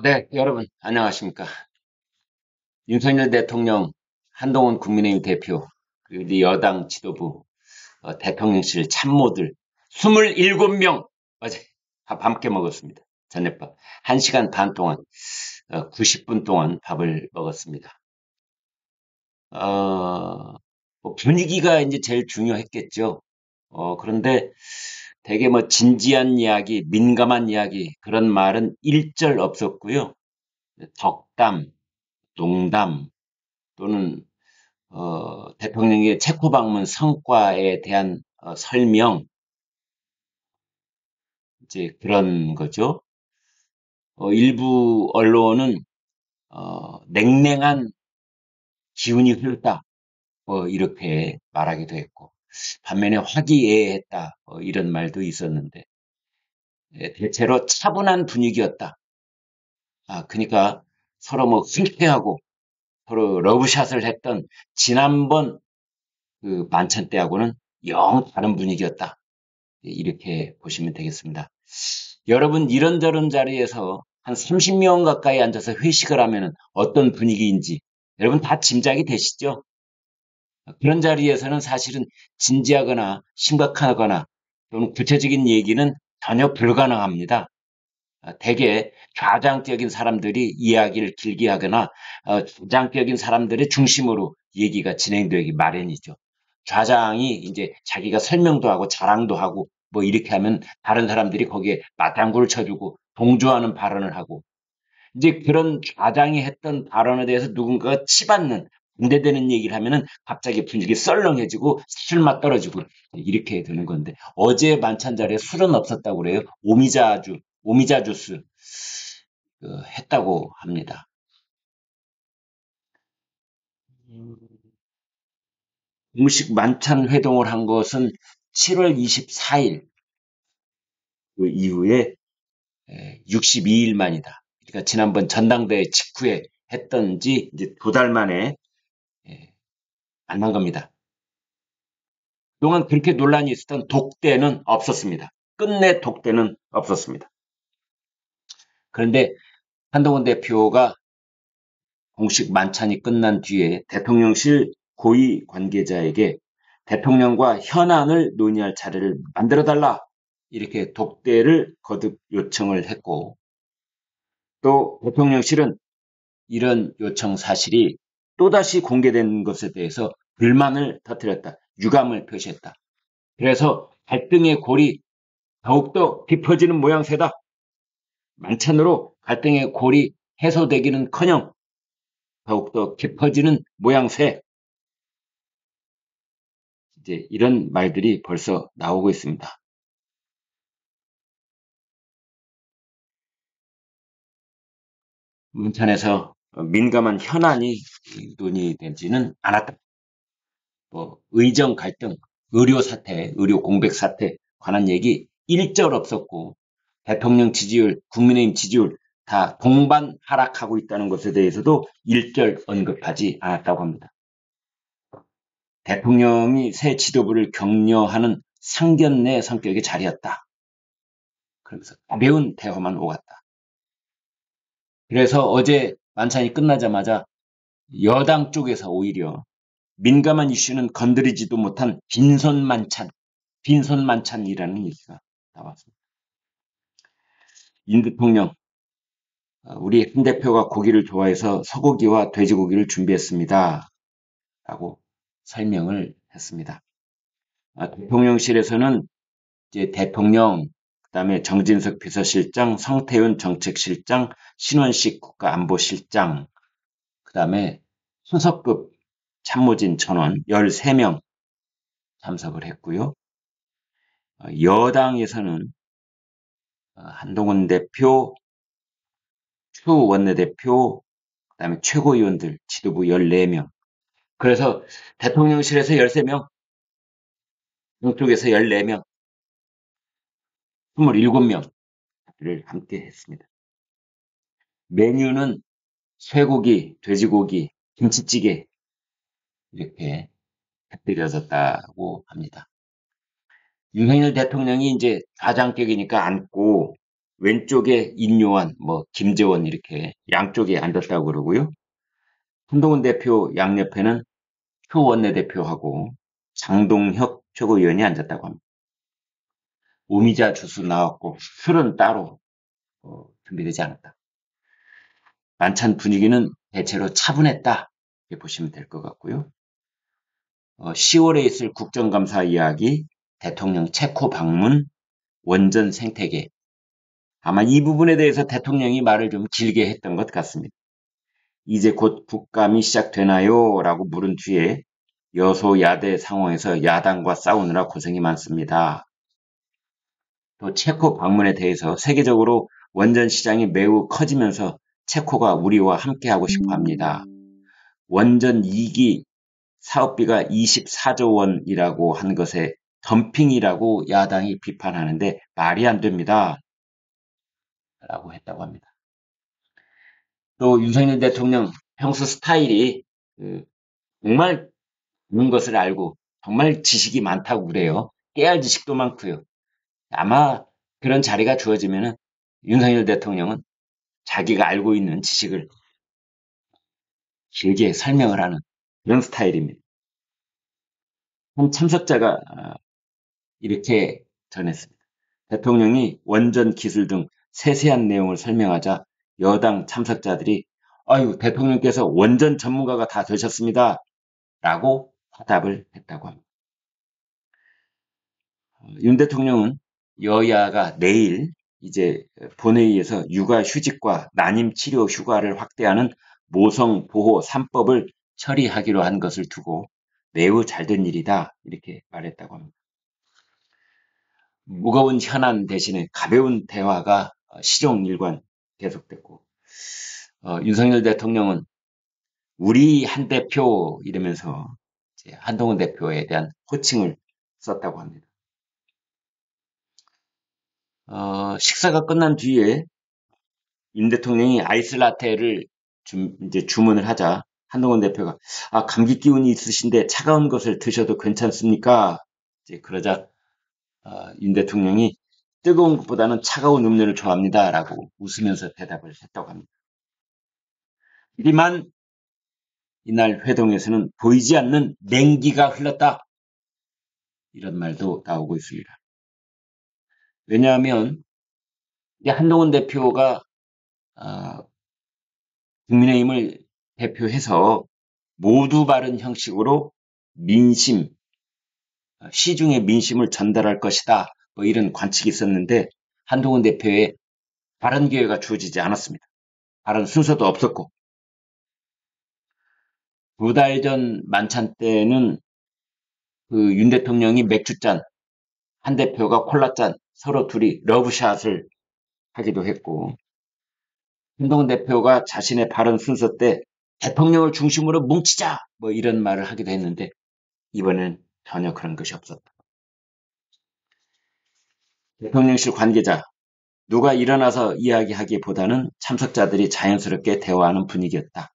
네, 여러분, 안녕하십니까. 윤석열 대통령, 한동훈 국민의힘 대표, 그리고 이제 여당 지도부, 대통령실 참모들, 27명, 어제 밥 함께 먹었습니다. 저녁밥. 1시간 반 동안, 90분 동안 밥을 먹었습니다. 뭐 분위기가 이제 제일 중요했겠죠. 그런데 되게 뭐 진지한 이야기, 민감한 이야기, 그런 말은 일절 없었고요. 덕담, 농담, 또는 대통령의 체코 방문 성과에 대한 설명, 이제 그런 거죠. 일부 언론은 냉랭한 기운이 흐르다, 이렇게 말하기도 했고, 반면에 화기애애했다, 이런 말도 있었는데, 대체로 차분한 분위기였다. 그러니까 서로 뭐 흔쾌하고 서로 러브샷을 했던 지난번 그 만찬 때하고는 영 다른 분위기였다. 이렇게 보시면 되겠습니다. 여러분 이런저런 자리에서 한 30명 가까이 앉아서 회식을 하면 어떤 분위기인지 여러분 다 짐작이 되시죠? 그런 자리에서는 사실은 진지하거나 심각하거나 또는 구체적인 얘기는 전혀 불가능합니다. 대개 좌장격인 사람들이 이야기를 길게 하거나 주장격인 사람들의 중심으로 얘기가 진행되기 마련이죠. 좌장이 이제 자기가 설명도 하고 자랑도 하고 뭐 이렇게 하면 다른 사람들이 거기에 맞장구를 쳐주고 동조하는 발언을 하고 이제 그런 좌장이 했던 발언에 대해서 누군가가 치받는 반대되는 얘기를 하면은 갑자기 분위기 썰렁해지고 술맛 떨어지고 이렇게 되는 건데 어제 만찬 자리에 술은 없었다고 그래요. 오미자 주스 했다고 합니다. 공식 만찬 회동을 한 것은 7월 24일 그 이후에 62일 만이다. 그러니까 지난번 전당대회 직후에 했던지 이제 2달 만에 예, 만난 겁니다. 그동안 그렇게 논란이 있었던 독대는 없었습니다. 끝내 독대는 없었습니다. 그런데 한동훈 대표가 공식 만찬이 끝난 뒤에 대통령실 고위 관계자에게 대통령과 현안을 논의할 자리를 만들어달라 이렇게 독대를 거듭 요청을 했고 또 대통령실은 이런 요청 사실이 또다시 공개된 것에 대해서 불만을 터뜨렸다. 유감을 표시했다. 그래서 갈등의 골이 더욱더 깊어지는 모양새다. 만찬으로 갈등의 골이 해소되기는커녕 더욱더 깊어지는 모양새. 이제 이런 말들이 벌써 나오고 있습니다. 문찬에서 민감한 현안이 논의되지는 않았다. 뭐 의정 갈등, 의료 사태, 의료 공백 사태 관한 얘기 일절 없었고 대통령 지지율, 국민의힘 지지율 다 동반 하락하고 있다는 것에 대해서도 일절 언급하지 않았다고 합니다. 대통령이 새 지도부를 격려하는 상견례 성격의 자리였다. 그러면서 가벼운 대화만 오갔다. 그래서 어제 만찬이 끝나자마자 여당 쪽에서 오히려 민감한 이슈는 건드리지도 못한 빈손만찬이라는 얘기가 나왔습니다. 윤 대통령, 우리 한 대표가 고기를 좋아해서 소고기와 돼지고기를 준비했습니다. 라고 설명을 했습니다. 대통령실에서는 이제 대통령, 그다음에 정진석 비서실장, 성태윤 정책실장, 신원식 국가안보실장, 그다음에 수석급 참모진 전원 13명 참석을 했고요. 여당에서는 한동훈 대표, 추 원내대표, 그다음에 최고위원들 지도부 14명. 그래서 대통령실에서 13명, 동쪽에서 14명, 27명을 함께 했습니다. 메뉴는 쇠고기, 돼지고기, 김치찌개 이렇게 곁들여졌다고 합니다. 윤석열 대통령이 이제 좌장격이니까 앉고 왼쪽에 인요한, 김재원 이렇게 양쪽에 앉았다고 그러고요. 한동훈 대표 양옆에는 표 원내대표하고 장동혁 최고위원이 앉았다고 합니다. 오미자 주스 나왔고 술은 따로 준비되지 않았다. 만찬 분위기는 대체로 차분했다. 이렇게 보시면 될 것 같고요. 10월에 있을 국정감사 이야기, 대통령 체코 방문, 원전 생태계. 아마 이 부분에 대해서 대통령이 말을 좀 길게 했던 것 같습니다. 이제 곧 국감이 시작되나요? 라고 물은 뒤에 여소야대 상황에서 야당과 싸우느라 고생이 많습니다. 또 체코 방문에 대해서 세계적으로 원전 시장이 매우 커지면서 체코가 우리와 함께하고 싶어 합니다. 원전 2기 사업비가 24조 원이라고 한 것에 덤핑이라고 야당이 비판하는데 말이 안 됩니다. 라고 했다고 합니다. 또 윤석열 대통령 평소 스타일이 정말 있는 것을 알고 정말 지식이 많다고 그래요. 깨알 지식도 많고요. 아마 그런 자리가 주어지면은 윤석열 대통령은 자기가 알고 있는 지식을 길게 설명을 하는 그런 스타일입니다. 한 참석자가 이렇게 전했습니다. 대통령이 원전 기술 등 세세한 내용을 설명하자 여당 참석자들이 아유, 대통령께서 원전 전문가가 다 되셨습니다. 라고 화답을 했다고 합니다. 윤 대통령은 여야가 내일 이제 본회의에서 육아휴직과 난임치료 휴가를 확대하는 모성보호 3법을 처리하기로 한 것을 두고 매우 잘된 일이다 이렇게 말했다고 합니다. 무거운 현안 대신에 가벼운 대화가 시종일관 계속됐고 윤석열 대통령은 우리 한 대표 이러면서 한동훈 대표에 대한 호칭을 썼다고 합니다. 식사가 끝난 뒤에 윤 대통령이 아이스 라테를 이제 주문을 하자 한동훈 대표가 감기 기운이 있으신데 차가운 것을 드셔도 괜찮습니까? 이제 그러자 윤 대통령이 뜨거운 것보다는 차가운 음료를 좋아합니다라고 웃으면서 대답을 했다고 합니다. 하지만 이날 회동에서는 보이지 않는 냉기가 흘렀다. 이런 말도 나오고 있습니다. 왜냐하면 한동훈 대표가 국민의힘을 대표해서 모두 바른 형식으로 민심, 시중의 민심을 전달할 것이다. 이런 관측이 있었는데 한동훈 대표의 발언 기회가 주어지지 않았습니다. 발언 순서도 없었고 2달 전 만찬 때는 그 윤 대통령이 맥주잔, 한 대표가 콜라잔 서로 둘이 러브샷을 하기도 했고 한동훈 대표가 자신의 발언 순서 때 대통령을 중심으로 뭉치자 이런 말을 하기도 했는데 이번엔 전혀 그런 것이 없었다. 대통령실 관계자 누가 일어나서 이야기하기보다는 참석자들이 자연스럽게 대화하는 분위기였다.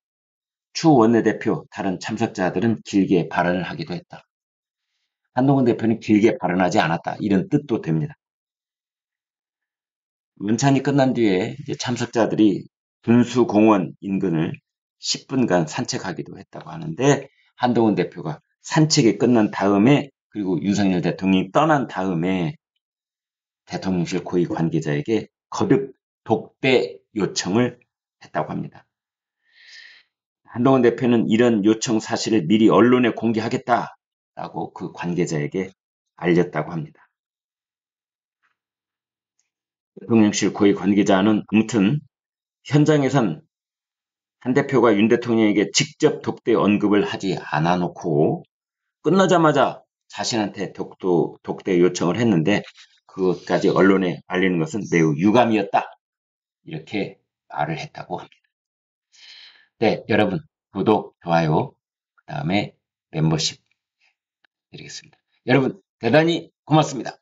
추 원내대표 다른 참석자들은 길게 발언을 하기도 했다. 한동훈 대표는 길게 발언하지 않았다. 이런 뜻도 됩니다. 문찬이 끝난 뒤에 이제 참석자들이 분수공원 인근을 10분간 산책하기도 했다고 하는데 한동훈 대표가 산책이 끝난 다음에 그리고 윤석열 대통령이 떠난 다음에 대통령실 고위 관계자에게 거듭 독대 요청을 했다고 합니다. 한동훈 대표는 이런 요청 사실을 미리 언론에 공개하겠다라고 그 관계자에게 알렸다고 합니다. 대통령실 고위 관계자는 아무튼 현장에선 한 대표가 윤 대통령에게 직접 독대 언급을 하지 않아 놓고 끝나자마자 자신한테 독대 요청을 했는데 그것까지 언론에 알리는 것은 매우 유감이었다. 이렇게 말을 했다고 합니다. 네, 여러분 구독, 좋아요, 그 다음에 멤버십 드리겠습니다. 여러분 대단히 고맙습니다.